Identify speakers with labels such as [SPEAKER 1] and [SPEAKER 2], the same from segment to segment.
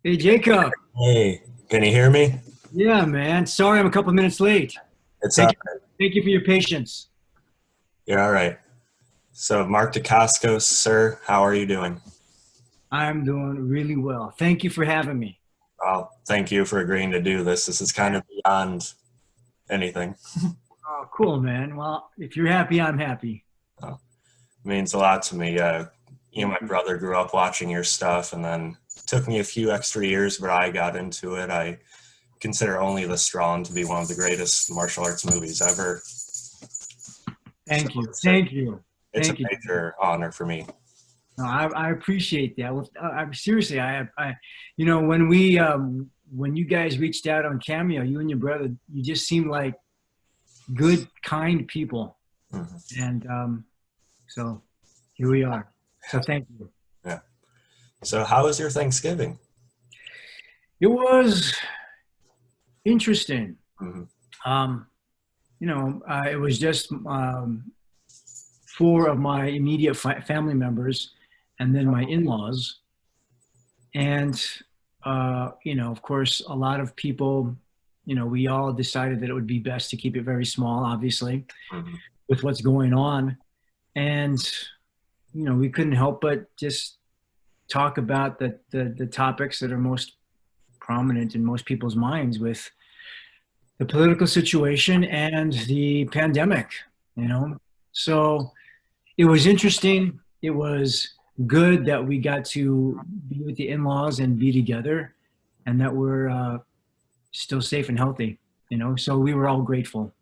[SPEAKER 1] Hey Jacob.
[SPEAKER 2] Hey, can you hear me?
[SPEAKER 1] Yeah, man. Sorry I'm a couple minutes late.
[SPEAKER 2] It's
[SPEAKER 1] Thank
[SPEAKER 2] up.
[SPEAKER 1] you. Thank you for your patience.
[SPEAKER 2] You're all right. So, Mark Dacascos, sir, how are you doing?
[SPEAKER 1] I'm doing really well. Thank you for having me.
[SPEAKER 2] Well, thank you for agreeing to do this. This is kind
[SPEAKER 1] Yeah.
[SPEAKER 2] of beyond anything.
[SPEAKER 1] Oh, cool, man. Well, if you're happy, I'm happy.
[SPEAKER 2] It means a lot to me.
[SPEAKER 1] Thank
[SPEAKER 2] My
[SPEAKER 1] you.
[SPEAKER 2] brother grew up watching your stuff, and then it took me a few extra years, but I got into it. I consider Only the Strong to be one of the greatest martial arts movies ever. So
[SPEAKER 1] Thank you. Thank you.
[SPEAKER 2] it's a
[SPEAKER 1] Thank you.
[SPEAKER 2] major honor for me.
[SPEAKER 1] No, I appreciate that. Well, seriously, when you guys reached out on Cameo, you and your brother, you just seemed like good, kind people,
[SPEAKER 2] Mhm.
[SPEAKER 1] and so here we are. So thank you.
[SPEAKER 2] Yeah. So, how was your Thanksgiving?
[SPEAKER 1] It was interesting.
[SPEAKER 2] Mhm.
[SPEAKER 1] Um, it was just four of my immediate family members and then my in-laws. And, of course, a lot of people, we all decided that it would be best to keep it very small, obviously,
[SPEAKER 2] Mhm.
[SPEAKER 1] with what's going on. And, we couldn't help but just talk about the topics that are most prominent in most people's minds with the political situation and the pandemic, you know. So it was interesting. It was good that we got to be with the in-laws and be together, and that we're still safe and healthy, So we were all grateful.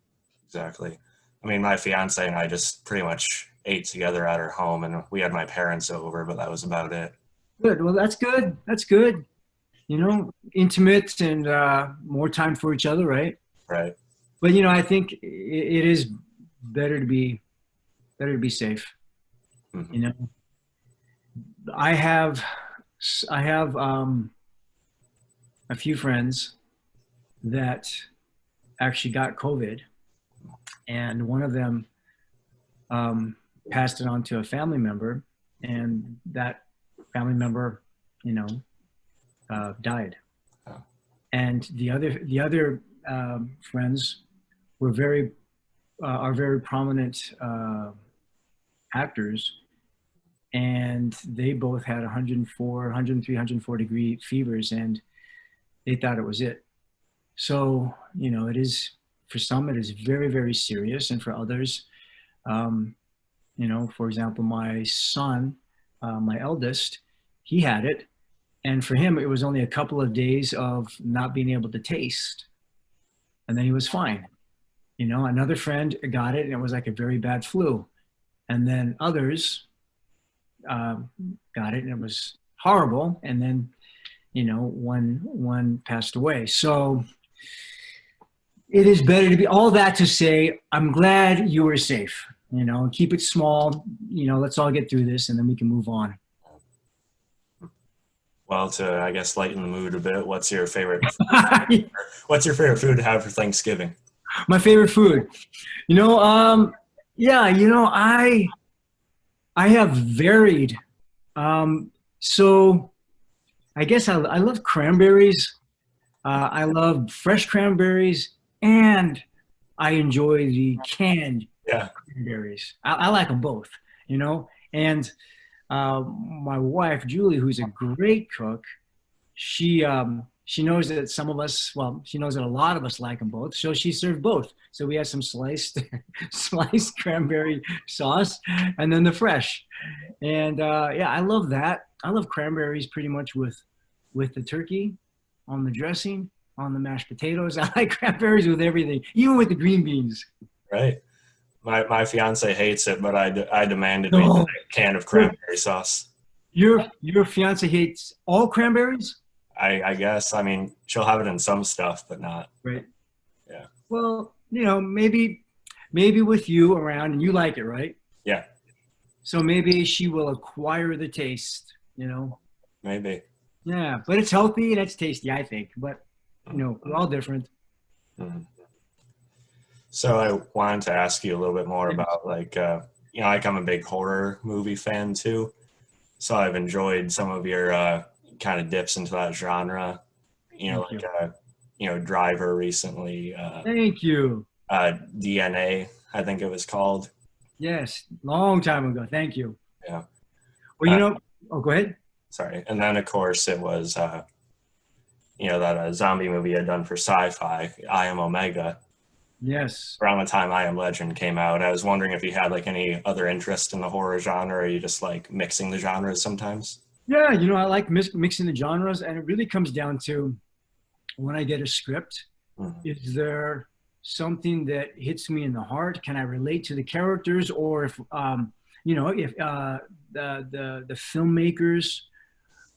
[SPEAKER 2] Exactly. I mean, my fiance and I just pretty much ate together at her home, and we had my parents over, but that was about it.
[SPEAKER 1] Good. Well, that's good. That's good. Intimate and more time for each other, right?
[SPEAKER 2] Right.
[SPEAKER 1] But I think it is better to be safe. You
[SPEAKER 2] Hmm.
[SPEAKER 1] know, I have I have a few friends that actually got COVID, and one of them um, passed it on to a family member, and that family member, you know, died.
[SPEAKER 2] Oh,
[SPEAKER 1] And the other friends were very are very prominent actors, and they both had 104, 103, 104-degree fevers, and they thought it was it. So, it is, for some, it is very, very serious. And for others, um, for example, my son, my eldest, he had it. And for him, it was only a couple of days of not being able to taste. And then he was fine. Another friend got it and it was like a very bad flu. And then others um, got it and it was horrible. And then, one passed away. So, it is better to be all that to say, I'm glad you were safe. Keep it small. Let's all get through this and then we can move on.
[SPEAKER 2] well, to I guess lighten the mood a bit, what's your favorite food to have for Thanksgiving?
[SPEAKER 1] My favorite food. You know, um, yeah, I have varied. So I guess I love cranberries. I love fresh cranberries, and I enjoy the canned
[SPEAKER 2] Yeah.
[SPEAKER 1] cranberries. I like them both. And my wife Julie, who's a great cook, she knows that she knows that a lot of us like them both, so she served both. So we had some sliced sliced cranberry sauce, and then the fresh. And yeah, I love that. I love cranberries pretty much with the turkey, on the dressing, on the mashed potatoes. I like cranberries with everything, even with the green beans.
[SPEAKER 2] Right. My fiance hates it, but I demanded we get
[SPEAKER 1] No,
[SPEAKER 2] a can of
[SPEAKER 1] your
[SPEAKER 2] cranberry sauce.
[SPEAKER 1] your fiance hates all cranberries,
[SPEAKER 2] I guess. I mean, she'll have it in some stuff, but not.
[SPEAKER 1] right?
[SPEAKER 2] Yeah.
[SPEAKER 1] Well, maybe with you around and you like it, right?
[SPEAKER 2] Yeah.
[SPEAKER 1] So maybe she will acquire the taste.
[SPEAKER 2] Maybe.
[SPEAKER 1] Yeah, but it's healthy and it's tasty, I think. But we're all different.
[SPEAKER 2] Mhm. So I wanted to ask you a little bit more about like I'm a big horror movie fan too. So I've enjoyed some of your kind of dips into that genre.
[SPEAKER 1] Thank you.
[SPEAKER 2] Driver recently,
[SPEAKER 1] Thank you.
[SPEAKER 2] DNA, I think it was called.
[SPEAKER 1] Yes, long time ago. Thank you.
[SPEAKER 2] Yeah.
[SPEAKER 1] Well,
[SPEAKER 2] Uh,
[SPEAKER 1] oh, go ahead.
[SPEAKER 2] Sorry. And then, of course, it was, that zombie movie I'd done for Sci-Fi, I Am Omega.
[SPEAKER 1] Yes.
[SPEAKER 2] Around the time I Am Legend came out, I was wondering if you had like any other interest in the horror genre, or you just like mixing the genres sometimes?
[SPEAKER 1] Yeah, I like mixing the genres, and it really comes down to when I get a script,
[SPEAKER 2] Mhm.
[SPEAKER 1] is there something that hits me in the heart? Can I relate to the characters, or if the filmmakers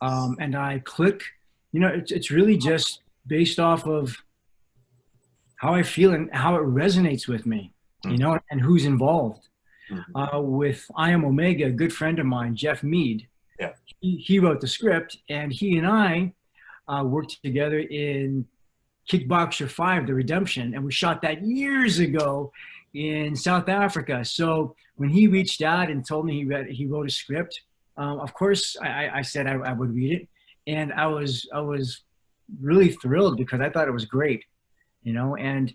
[SPEAKER 1] and I click? It's really just based off of how I feel and how it resonates with me,
[SPEAKER 2] Mhm.
[SPEAKER 1] and who's involved.
[SPEAKER 2] Mhm.
[SPEAKER 1] With I Am Omega, a good friend of mine, Jeff Mead,
[SPEAKER 2] Yeah.
[SPEAKER 1] he wrote the script, and he and I worked together in Kickboxer 5, The Redemption, and we shot that years ago in South Africa. So when he reached out and told me he wrote a script, of course I said I would read it, and I was really thrilled because I thought it was great, and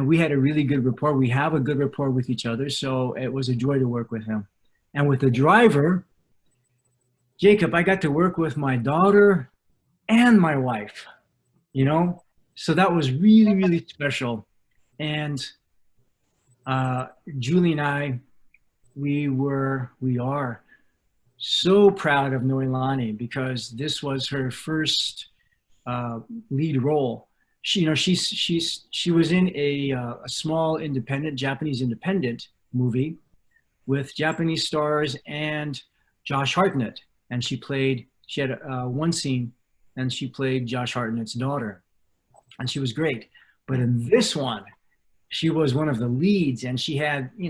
[SPEAKER 1] we had a really good rapport. We have a good rapport with each other, so it was a joy to work with him. And with the driver, Jacob, I got to work with my daughter and my wife, you know? So that was really, really special. And uh, Julie and I, we are so proud of Noelani because this was her first uh, lead role. She was in a small independent Japanese independent movie with Japanese stars and Josh Hartnett, and she had one scene, and she played Josh Hartnett's daughter, and she was great. But in this one, she was one of the leads, and she had a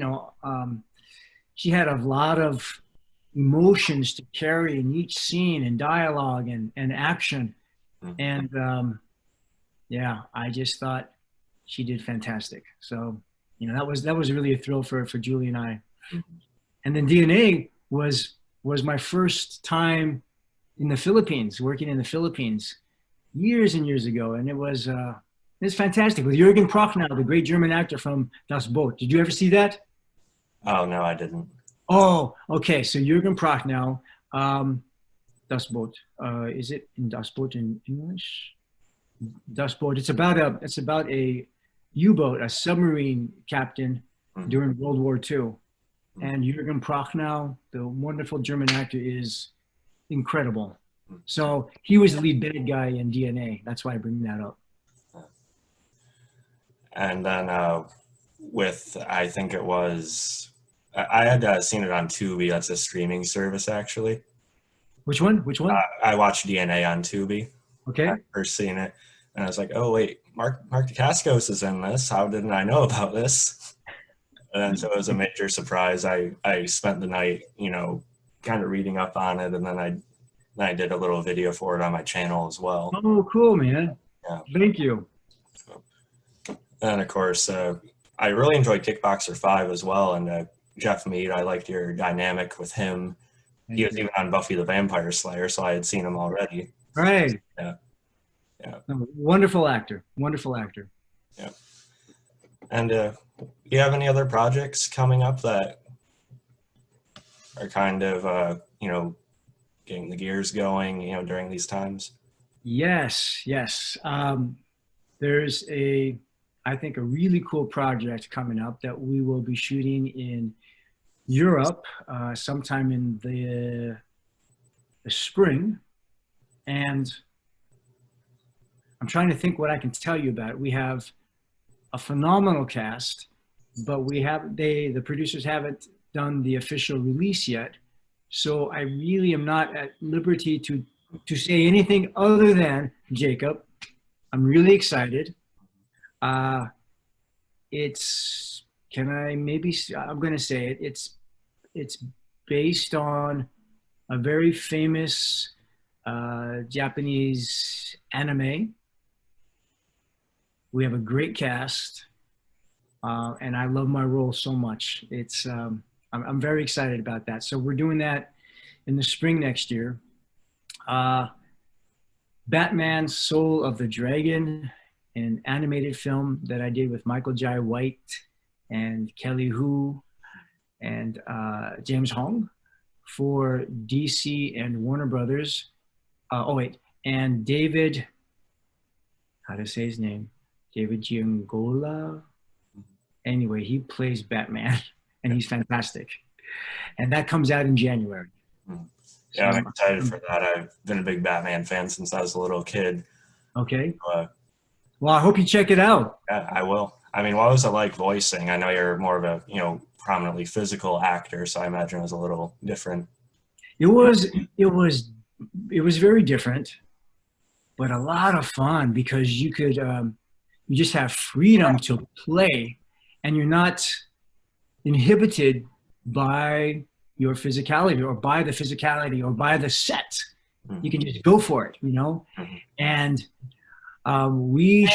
[SPEAKER 1] lot of emotions to carry in each scene and dialogue and action.
[SPEAKER 2] Mhm.
[SPEAKER 1] And yeah, I just thought she did fantastic. So, that was really a thrill for Julie and I.
[SPEAKER 2] Mhm.
[SPEAKER 1] And then DNA was my first time in the Philippines, working in the Philippines years and years ago, and it was fantastic with Jürgen Prochnow, the great German actor from Das Boot. Did you ever see that?
[SPEAKER 2] Oh, no, I didn't.
[SPEAKER 1] Oh, okay. So Jürgen Prochnow, Das Boot. Is it in Das Boot in English? Das Boot. It's about a U-boat, a submarine captain
[SPEAKER 2] Mhm.
[SPEAKER 1] during World War II.
[SPEAKER 2] Mhm.
[SPEAKER 1] And Jürgen Prochnow, the wonderful German actor, is incredible. So he was the lead bad guy in DNA. That's why I bring that up.
[SPEAKER 2] And then I think it was, I had seen it on Tubi. That's a streaming service, actually.
[SPEAKER 1] Which one? Which one?
[SPEAKER 2] I watched DNA on Tubi. I
[SPEAKER 1] Okay.
[SPEAKER 2] first seen it, and I was like, "Oh wait, Mark Dacascos is in this. How didn't I know about this?" And so it was a major surprise. I spent the night, kind of reading up on it, and then I did a little video for it on my channel as well.
[SPEAKER 1] Oh, cool, man.
[SPEAKER 2] Yeah.
[SPEAKER 1] Thank you.
[SPEAKER 2] And of course, I really enjoyed Kickboxer 5 as well. And Jeff Mead, I liked your dynamic with him. He
[SPEAKER 1] Thank
[SPEAKER 2] was
[SPEAKER 1] you.
[SPEAKER 2] even on Buffy the Vampire Slayer, so I had seen him already.
[SPEAKER 1] Right.
[SPEAKER 2] Yeah. Yeah.
[SPEAKER 1] Wonderful actor. Wonderful actor.
[SPEAKER 2] Yeah. And do you have any other projects coming up that are kind of, getting the gears going, during these times?
[SPEAKER 1] Yes, yes. There's I think, a really cool project coming up that we will be shooting in Europe sometime in the spring. And I'm trying to think what I can tell you about it. We have a phenomenal cast, but the producers haven't done the official release yet. So I really am not at liberty to say anything other than, Jacob, I'm really excited. Uh, it's can I maybe I'm going to say it. It's based on a very famous Japanese anime. We have a great cast, and I love my role so much. I'm very excited about that. So we're doing that in the spring next year. Uh, Batman Soul of the Dragon, an animated film that I did with Michael Jai White and Kelly Hu and James Hong for DC and Warner Brothers. And David, how to say his name? David Giangola. Anyway, he plays Batman, and he's fantastic. And that comes out in January.
[SPEAKER 2] Yeah, I'm excited for that. I've been a big Batman fan since I was a little kid.
[SPEAKER 1] Okay. Well, I hope you check it out.
[SPEAKER 2] Yeah, I will. I mean, what was it like voicing? I know you're more of a, prominently physical actor, so I imagine it was a little different.
[SPEAKER 1] It was very different, but a lot of fun because you could you just have freedom to play, and you're not inhibited by your physicality or by the physicality or by the set. You can just go for it, And we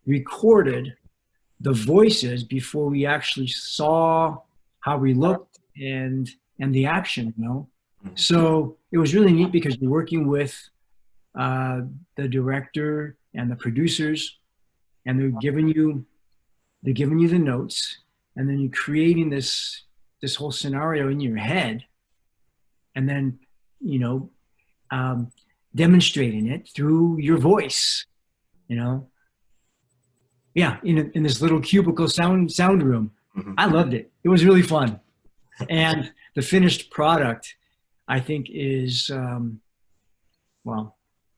[SPEAKER 1] recorded the voices before we actually saw how we looked and the action, So it was really neat because you're working with the director and the producers, and they're giving you the notes, and then you're creating this whole scenario in your head, and then demonstrating it through your voice, Yeah, in this little cubicle sound room. I loved it. It was really fun, and the finished product, I think, is well,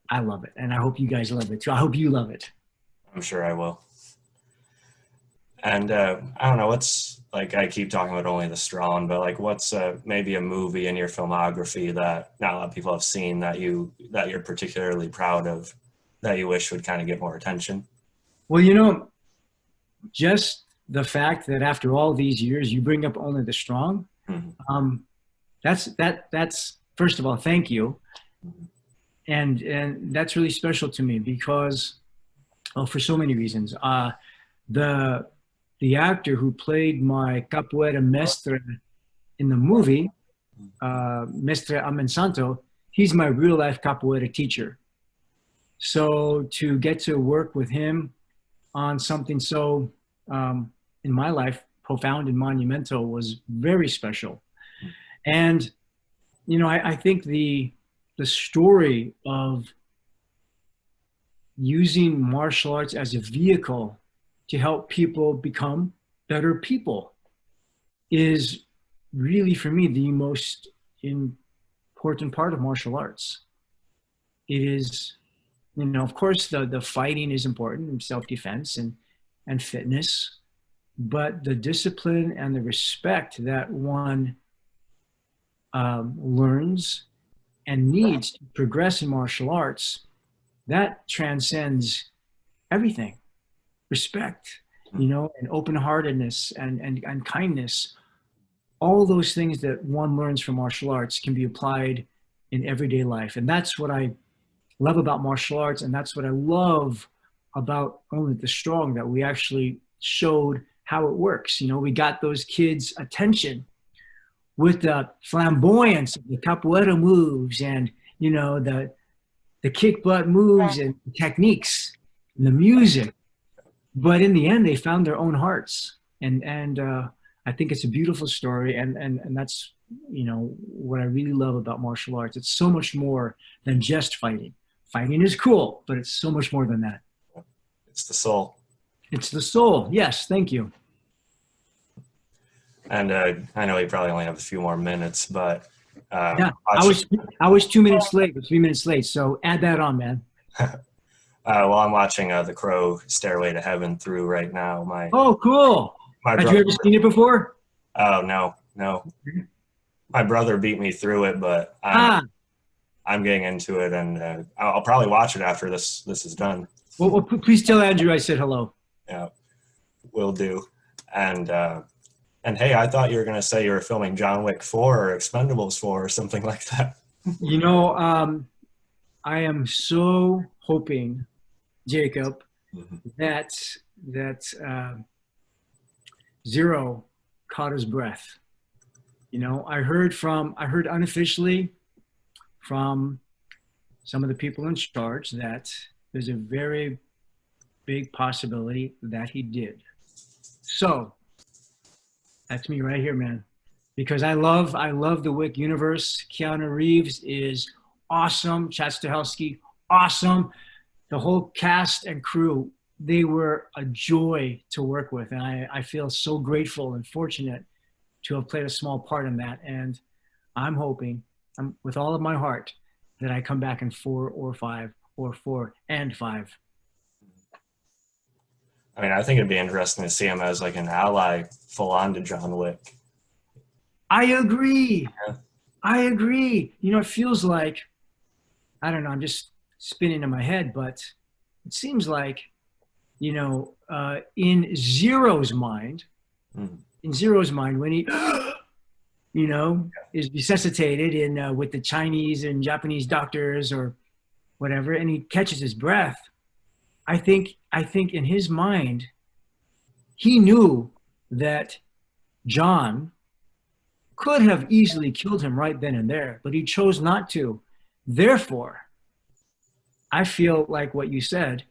[SPEAKER 1] I love it, and I hope you guys love it too. I hope you love it.
[SPEAKER 2] I'm sure I will. And I don't know, what's, like, I keep talking about Only the Strong, but like, what's maybe a movie in your filmography that not a lot of people have seen that you're particularly proud of, that you wish would kind of get more attention?
[SPEAKER 1] Well, just the fact that after all these years you bring up Only the Strong, that's first of all, thank you, and that's really special to me because, for so many reasons. The actor who played my capoeira mestre in the movie, Mestre Amensanto, he's my real life capoeira teacher. So to get to work with him on something so, in my life, profound and monumental was very special. And, I think the story of using martial arts as a vehicle to help people become better people is really, for me, the most important part of martial arts. It is, of course, the fighting is important, and self-defense and fitness, but the discipline and the respect that one learns and needs to progress in martial arts, that transcends everything. Respect, and open-heartedness and kindness. All those things that one learns from martial arts can be applied in everyday life. And that's what I love about martial arts. And that's what I love about Only the Strong, that we actually showed how it works. We got those kids' attention with the flamboyance of the capoeira moves and, the kick butt moves and techniques and the music. But in the end, they found their own hearts, and I think it's a beautiful story, and that's what I really love about martial arts. It's so much more than just fighting. Fighting is cool, but it's so much more than that.
[SPEAKER 2] It's the soul.
[SPEAKER 1] It's the soul. Yes, thank you.
[SPEAKER 2] And I know we probably only have a few more minutes, but
[SPEAKER 1] yeah, I was 2 minutes late, or 3 minutes late. So add that on, man.
[SPEAKER 2] Well, I'm watching The Crow Stairway to Heaven through right now.
[SPEAKER 1] Oh, cool. Had you ever seen it before?
[SPEAKER 2] Oh, no. My brother beat me through it, but I'm getting into it, and I'll probably watch it after this is done.
[SPEAKER 1] Well, please tell Andrew I said hello.
[SPEAKER 2] Yeah, will do. And hey, I thought you were going to say you were filming John Wick 4 or Expendables 4 or something like that.
[SPEAKER 1] I am so hoping, Jacob, that Zero caught his breath. I heard unofficially from some of the people in charge that there's a very big possibility that he did. So that's me right here, man. Because I love the Wick universe. Keanu Reeves is awesome. Chad Stahelski, awesome. The whole cast and crew, they were a joy to work with. And I feel so grateful and fortunate to have played a small part in that. And I'm hoping, with all of my heart, that I come back in 4 or 5 or 4 and 5.
[SPEAKER 2] I mean, I think it'd be interesting to see him as like an ally full on to John Wick.
[SPEAKER 1] I agree.
[SPEAKER 2] Yeah.
[SPEAKER 1] I agree. You know, it feels like, I don't know, I'm just spinning in my head, but it seems like, in Zero's mind,
[SPEAKER 2] Mm.
[SPEAKER 1] when he, is resuscitated with the Chinese and Japanese doctors or whatever, and he catches his breath, I think in his mind, he knew that John could have easily killed him right then and there, but he chose not to. Therefore, I feel like what you said,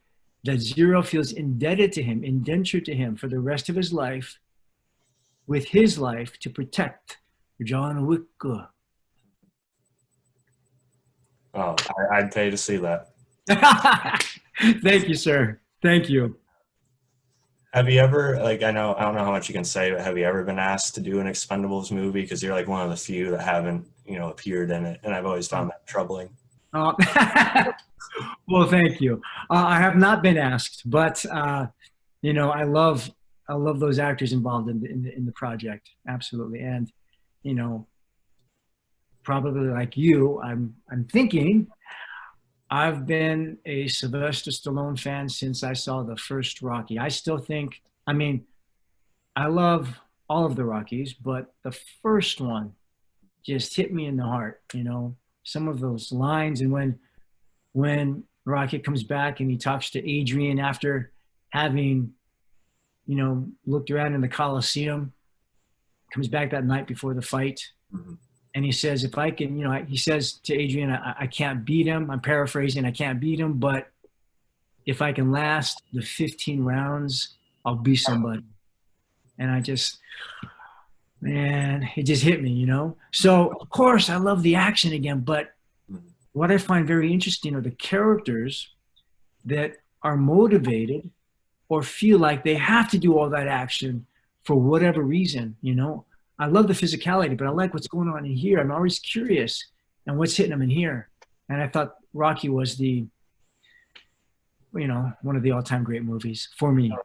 [SPEAKER 1] that Zero feels indebted to him, indentured to him for the rest of his life, with his life to protect John Wick.
[SPEAKER 2] Oh, I'd pay to see that.
[SPEAKER 1] Thank you, sir. Thank you.
[SPEAKER 2] Have you ever, like, I don't know how much you can say, but have you ever been asked to do an Expendables movie? Because you're like one of the few that haven't, appeared in it, and I've always found that troubling.
[SPEAKER 1] Uh, well, thank you. I have not been asked, but I love those actors involved in the project, absolutely. And probably like you, I'm thinking I've been a Sylvester Stallone fan since I saw the first Rocky. I still think, I mean, I love all of the Rockies, but the first one just hit me in the heart. Some of those lines, and when Rocky comes back and he talks to Adrian after having, looked around in the Coliseum, comes back that night before the fight.
[SPEAKER 2] Mm-hmm.
[SPEAKER 1] And he says, if I can, he says to Adrian, I can't beat him. I'm paraphrasing, I can't beat him, but if I can last the 15 rounds, I'll be somebody. And man, it just hit me, So, of course, I love the action again, but what I find very interesting are the characters that are motivated or feel like they have to do all that action for whatever reason, I love the physicality, but I like what's going on in here. I'm always curious and what's hitting them in here. And I thought Rocky was one of the all-time great movies for me.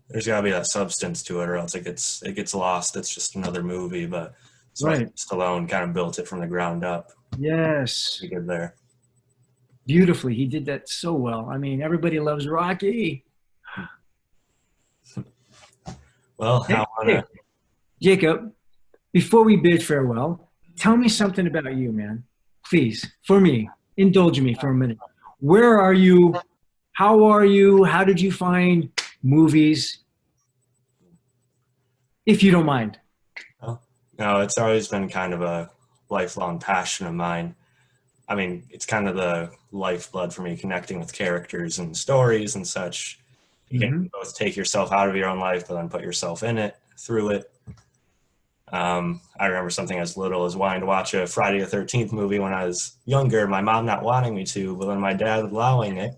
[SPEAKER 2] There's got to be that substance to it, or else it gets lost. It's just another movie, but
[SPEAKER 1] Right.
[SPEAKER 2] Stallone kind of built it from the ground up.
[SPEAKER 1] Yes.
[SPEAKER 2] Pretty good there.
[SPEAKER 1] Beautifully. He did that so well. I mean, everybody loves Rocky.
[SPEAKER 2] Well,
[SPEAKER 1] Hey, Jacob, before we bid farewell, tell me something about you, man. Please, for me, indulge me for a minute. Where are you? How are you? How did you find movies? If you don't mind.
[SPEAKER 2] No, it's always been kind of a lifelong passion of mine. I mean, it's kind of the lifeblood for me, connecting with characters and stories and such. You can both take yourself out of your own life, but then put yourself in it, through it. I remember something as little as wanting to watch a Friday the 13th movie when I was younger, my mom not wanting me to, but then my dad allowing it.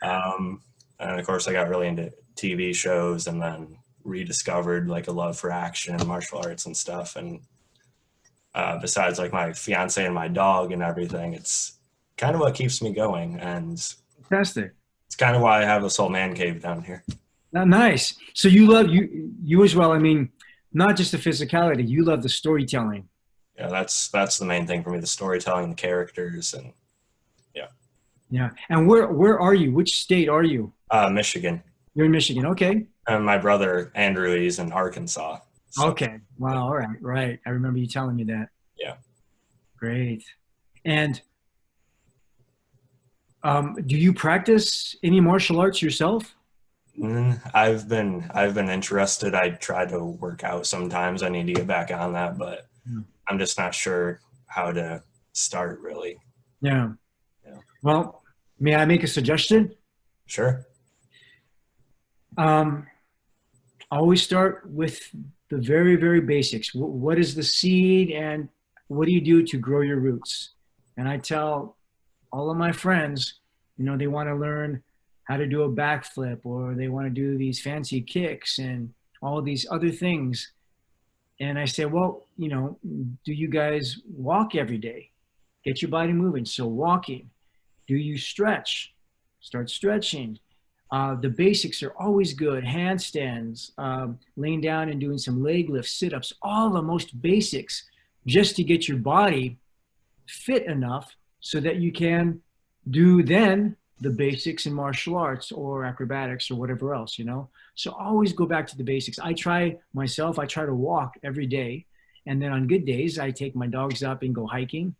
[SPEAKER 2] And of course, I got really into TV shows and then rediscovered like a love for action and martial arts and stuff. And besides like my fiance and my dog and everything, it's kind of what keeps me going. And
[SPEAKER 1] Fantastic.
[SPEAKER 2] it's kind of why I have this whole man cave down here.
[SPEAKER 1] Nice. So you love you as well. I mean, not just the physicality, you love the storytelling.
[SPEAKER 2] Yeah, that's the main thing for me, the storytelling, the characters, and yeah.
[SPEAKER 1] Yeah. And where are you? Which state are you?
[SPEAKER 2] Michigan.
[SPEAKER 1] You're in Michigan. Okay.
[SPEAKER 2] And my brother, Andrew, he's in Arkansas. So,
[SPEAKER 1] Okay. Wow. All right. Right. I remember you telling me that.
[SPEAKER 2] yeah.
[SPEAKER 1] Great. And do you practice any martial arts yourself?
[SPEAKER 2] I've been interested. I try to work out sometimes. I need to get back on that, but I'm just not sure how to start, really.
[SPEAKER 1] Yeah.
[SPEAKER 2] Yeah.
[SPEAKER 1] Well, may I make a suggestion?
[SPEAKER 2] Sure.
[SPEAKER 1] Always start with the very, very basics. What is the seed and what do you do to grow your roots? And I tell all of my friends, they want to learn how to do a backflip, or they want to do these fancy kicks and all these other things. And I say, well, do you guys walk every day? Get your body moving. So walking. Do you stretch? Start stretching. The basics are always good. Handstands, laying down and doing some leg lifts, sit-ups, all the most basics, just to get your body fit enough so that you can do then the basics in martial arts or acrobatics or whatever else, So always go back to the basics. I try to walk every day. And then on good days, I take my dogs up and go hiking.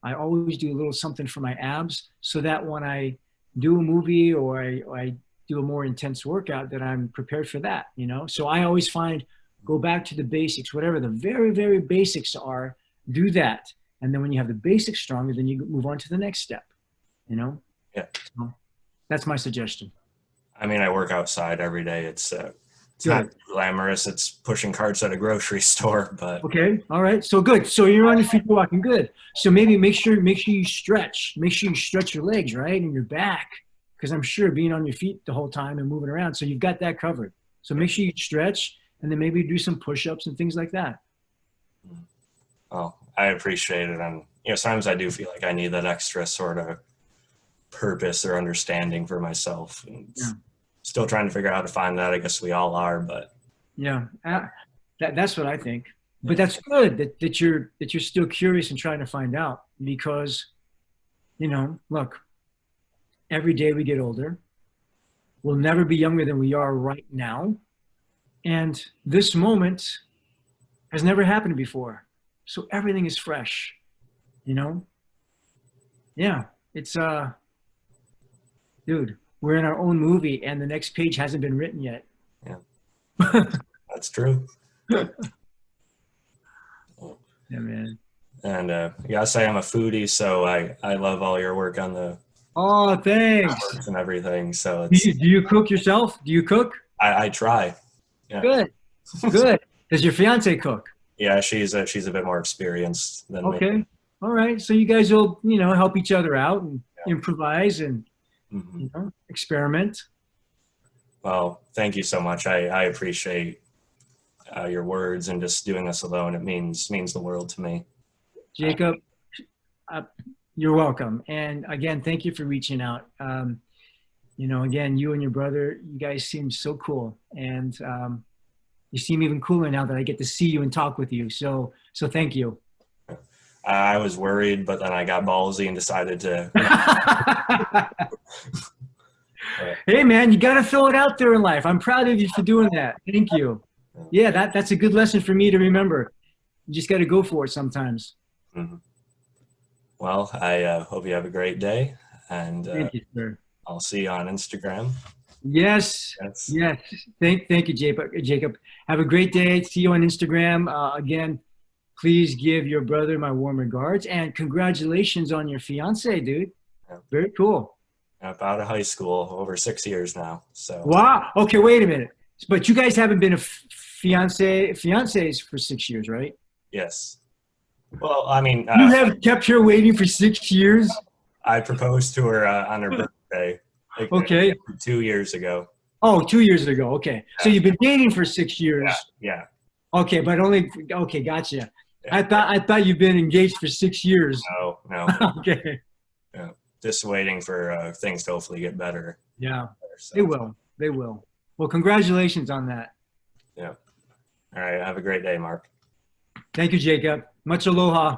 [SPEAKER 1] I always do a little something for my abs so that when I do a movie or I do a more intense workout, that I'm prepared for that, So I always go back to the basics, whatever the very, very basics are, do that. And then when you have the basics stronger, then you move on to the next step,
[SPEAKER 2] Yeah.
[SPEAKER 1] So that's my suggestion.
[SPEAKER 2] I mean, I work outside every day. It's not glamorous. It's pushing carts at a grocery store, but
[SPEAKER 1] okay. All right. So good. So you're on your feet walking. Good. So maybe make sure you stretch. Make sure you stretch your legs, right? And your back. Because I'm sure being on your feet the whole time and moving around. So you've got that covered. So make sure you stretch and then maybe do some push-ups and things like that.
[SPEAKER 2] Oh, I appreciate it. And, sometimes I do feel like I need that extra sort of purpose or understanding for myself. And still trying to figure out how to find that. I guess we all are, but
[SPEAKER 1] yeah, that's what I think. But that's good that you're still curious and trying to find out, because, look, every day we get older, we'll never be younger than we are right now. And this moment has never happened before. So everything is fresh, Yeah, it's, dude, we're in our own movie and the next page hasn't been written yet.
[SPEAKER 2] Yeah, that's true.
[SPEAKER 1] Yeah, man.
[SPEAKER 2] And yes, I am a foodie, so I love all your work on the
[SPEAKER 1] thanks.
[SPEAKER 2] and everything. So
[SPEAKER 1] Do you cook yourself? Do you cook?
[SPEAKER 2] I try. Yeah.
[SPEAKER 1] Good. Does your fiance cook?
[SPEAKER 2] Yeah, she's a bit more experienced than me.
[SPEAKER 1] Okay. All right. So you guys will, help each other out and improvise and, experiment.
[SPEAKER 2] Well, thank you so much. I appreciate your words, and just doing this alone, it means the world to me.
[SPEAKER 1] Jacob, you're welcome. And again, thank you for reaching out. Again, you and your brother, you guys seem so cool. And you seem even cooler now that I get to see you and talk with you. So thank you.
[SPEAKER 2] I was worried, but then I got ballsy and decided to.
[SPEAKER 1] Hey, man, you got to throw it out there in life. I'm proud of you for doing that. Thank you. Yeah, that's a good lesson for me to remember. You just got to go for it sometimes.
[SPEAKER 2] Mm-hmm. Well, I hope you have a great day, and
[SPEAKER 1] thank you, sir.
[SPEAKER 2] I'll see you on Instagram.
[SPEAKER 1] Yes. Thank you, Jacob. Have a great day. See you on Instagram. Again, please give your brother my warm regards, and congratulations on your fiance, dude.
[SPEAKER 2] Yeah.
[SPEAKER 1] Very cool.
[SPEAKER 2] Out of high school, over 6 years now. So.
[SPEAKER 1] Wow. Okay, wait a minute. But you guys haven't been fiancés for 6 years, right?
[SPEAKER 2] Yes. Well, I mean,
[SPEAKER 1] you have kept her waiting for 6 years.
[SPEAKER 2] I proposed to her on her birthday.
[SPEAKER 1] Okay.
[SPEAKER 2] 2 years ago.
[SPEAKER 1] Oh, 2 years ago. Okay. Yeah. So you've been dating for 6 years.
[SPEAKER 2] Yeah.
[SPEAKER 1] Okay, but okay, gotcha. Yeah. I thought you've been engaged for 6 years.
[SPEAKER 2] No.
[SPEAKER 1] Okay.
[SPEAKER 2] Yeah. Just waiting for things to hopefully get better.
[SPEAKER 1] Yeah. So. They will. Well, congratulations on that.
[SPEAKER 2] Yeah. All right. Have a great day, Mark.
[SPEAKER 1] Thank you, Jacob. Much aloha.